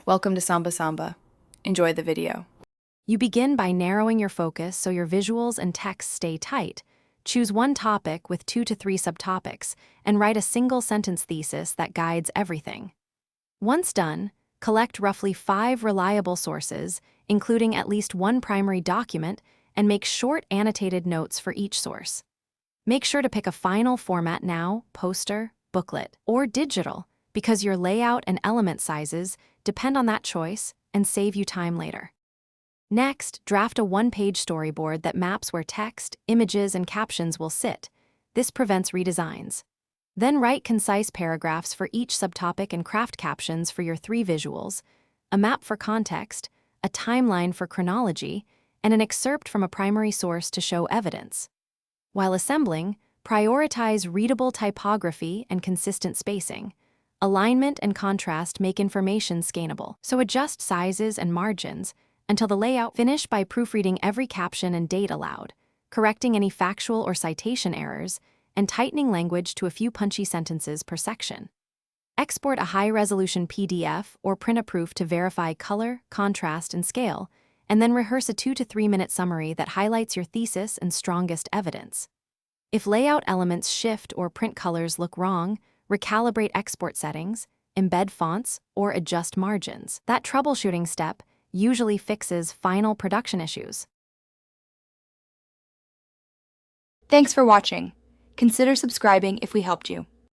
Welcome to Samba Samba. Enjoy the video. You begin by narrowing your focus so your visuals and text stay tight. Choose one topic with 2 to 3 subtopics and write a single-sentence thesis that guides everything. Once done, collect roughly 5 reliable sources, including at least one primary document, and make short annotated notes for each source. Make sure to pick a final format now: poster, booklet, or digital, because your layout and element sizes depend on that choice and save you time later. Next, draft a one-page storyboard that maps where text, images, and captions will sit. This prevents redesigns. Then write concise paragraphs for each subtopic and craft captions for your 3 visuals, a map for context, a timeline for chronology, and an excerpt from a primary source to show evidence. While assembling, prioritize readable typography and consistent spacing. Alignment and contrast make information scannable, so adjust sizes and margins until the layout. Finish by proofreading every caption and date aloud, correcting any factual or citation errors, and tightening language to a few punchy sentences per section. Export a high-resolution PDF or print a proof to verify color, contrast, and scale, and then rehearse a 2 to 3 minute summary that highlights your thesis and strongest evidence. If layout elements shift or print colors look wrong, recalibrate export settings, embed fonts, or adjust margins. That troubleshooting step usually fixes final production issues. Thanks for watching. Consider subscribing if we helped you.